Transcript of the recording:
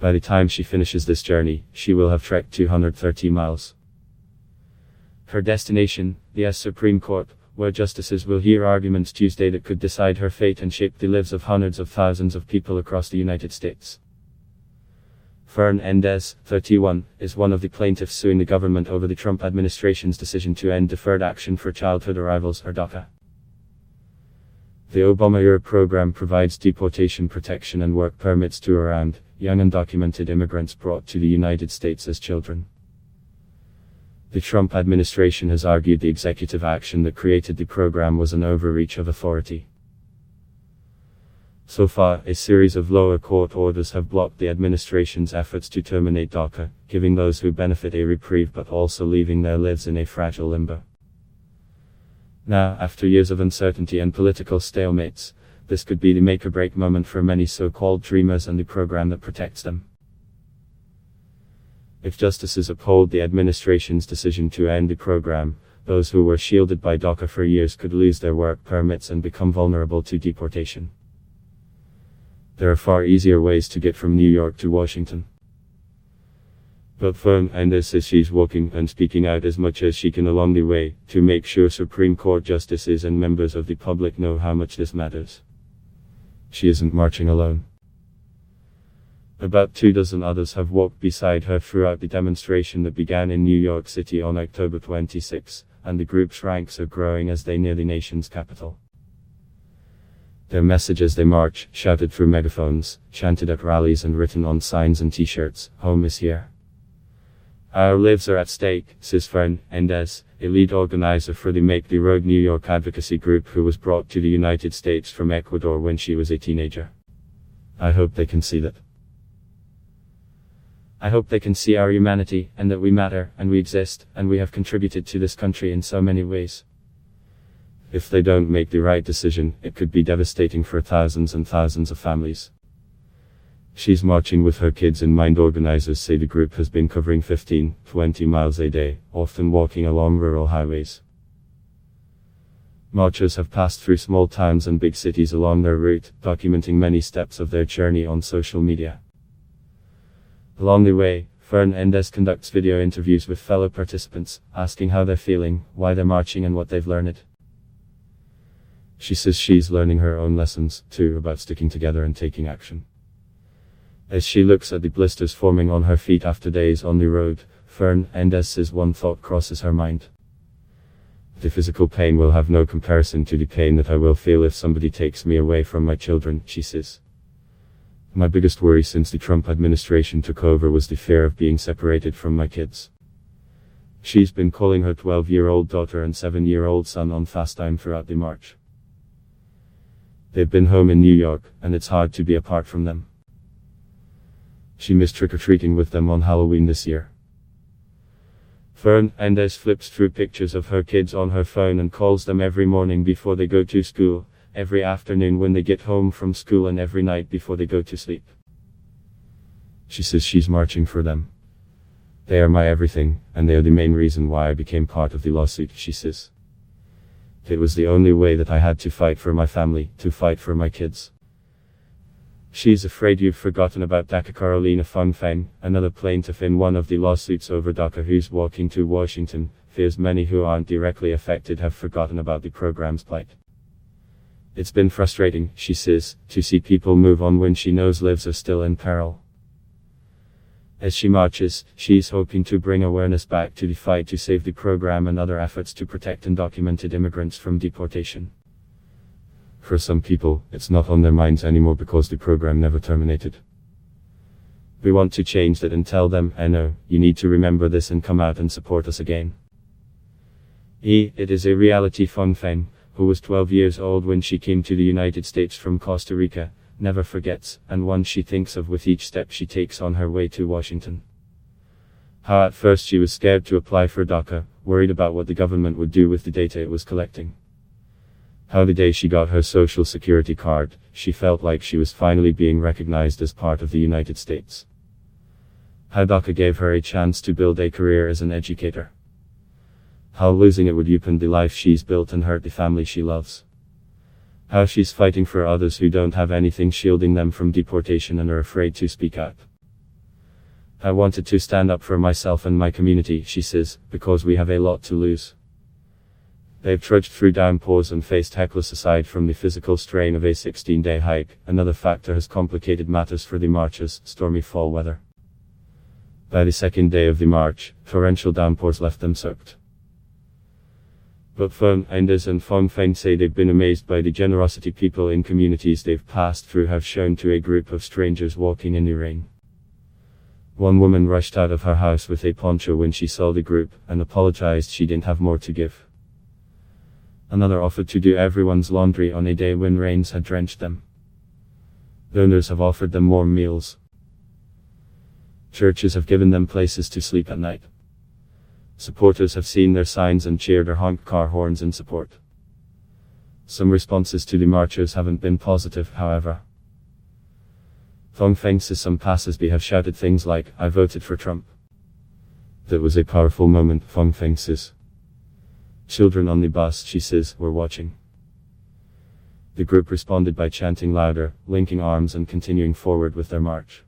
By the time she finishes this journey, she will have trekked 230 miles. Her destination, the US Supreme Court, where justices will hear arguments Tuesday that could decide her fate and shape the lives of hundreds of thousands of people across the United States. Fern Endez, 31, is one of the plaintiffs suing the government over the Trump administration's decision to end Deferred Action for Childhood Arrivals, or DACA. The Obama-era program provides deportation protection and work permits to around young undocumented immigrants brought to the United States as children. The Trump administration has argued the executive action that created the program was an overreach of authority. So far, a series of lower court orders have blocked the administration's efforts to terminate DACA, giving those who benefit a reprieve but also leaving their lives in a fragile limbo. Now, after years of uncertainty and political stalemates, this could be the make-or-break moment for many so-called dreamers and the program that protects them. If justices uphold the administration's decision to end the program, those who were shielded by DACA for years could lose their work permits and become vulnerable to deportation. There are far easier ways to get from New York to Washington. But Fern Endez says she's walking and speaking out as much as she can along the way, to make sure Supreme Court justices and members of the public know how much this matters. She isn't marching alone. About 24 others have walked beside her throughout the demonstration that began in New York City on October 26, and the group's ranks are growing as they near the nation's capital. Their message as they march, shouted through megaphones, chanted at rallies and written on signs and t-shirts, "Home is here." Our lives are at stake, says Fern Endez, a lead organizer for the Make the Road New York advocacy group who was brought to the United States from Ecuador when she was a teenager. I hope they can see that. I hope they can see our humanity, and that we matter, and we exist, and we have contributed to this country in so many ways. If they don't make the right decision, it could be devastating for thousands and thousands of families. She's marching with her kids in mind. Organizers say the group has been covering 15-20 miles a day, often walking along rural highways. Marchers have passed through small towns and big cities along their route, documenting many steps of their journey on social media. Along the way, Fern Endez conducts video interviews with fellow participants, asking how they're feeling, why they're marching and what they've learned. She says she's learning her own lessons, too, about sticking together and taking action. As she looks at the blisters forming on her feet after days on the road, Fern Endez says one thought crosses her mind. The physical pain will have no comparison to the pain that I will feel if somebody takes me away from my children, she says. My biggest worry since the Trump administration took over was the fear of being separated from my kids. She's been calling her 12-year-old daughter and 7-year-old son on FaceTime throughout the march. They've been home in New York, and it's hard to be apart from them. She missed trick-or-treating with them on Halloween this year. Fern Endez flips through pictures of her kids on her phone and calls them every morning before they go to school, every afternoon when they get home from school, and every night before they go to sleep. She says she's marching for them. They are my everything, and they are the main reason why I became part of the lawsuit, she says. It was the only way that I had to fight for my family, to fight for my kids. She's afraid you've forgotten about DACA. Carolina Fung Feng, another plaintiff in one of the lawsuits over DACA who's walking to Washington, fears many who aren't directly affected have forgotten about the program's plight. It's been frustrating, she says, to see people move on when she knows lives are still in peril. As she marches, she's hoping to bring awareness back to the fight to save the program and other efforts to protect undocumented immigrants from deportation. For some people, it's not on their minds anymore because the program never terminated. We want to change that and tell them, I know, you need to remember this and come out and support us again. It is a reality. Fung Feng, who was 12 years old when she came to the United States from Costa Rica, never forgets, and one she thinks of with each step she takes on her way to Washington. How at first she was scared to apply for DACA, worried about what the government would do with the data it was collecting. How the day she got her social security card, she felt like she was finally being recognized as part of the United States. How DACA gave her a chance to build a career as an educator. How losing it would upend the life she's built and hurt the family she loves. How she's fighting for others who don't have anything shielding them from deportation and are afraid to speak out. I wanted to stand up for myself and my community, she says, because we have a lot to lose. They've trudged through downpours and faced heckless. Aside from the physical strain of a 16-day hike, another factor has complicated matters for the marchers: stormy fall weather. By the second day of the march, torrential downpours left them soaked. But Feng, Anders and Fong Feng say they've been amazed by the generosity people in communities they've passed through have shown to a group of strangers walking in the rain. One woman rushed out of her house with a poncho when she saw the group, and apologized she didn't have more to give. Another offered to do everyone's laundry on a day when rains had drenched them. Donors have offered them warm meals. Churches have given them places to sleep at night. Supporters have seen their signs and cheered or honked car horns in support. Some responses to the marchers haven't been positive, however. Fong Feng says some passers-by have shouted things like, "I voted for Trump." That was a powerful moment, Fong Feng says. Children on the bus, she says, were watching. The group responded by chanting louder, linking arms and continuing forward with their march.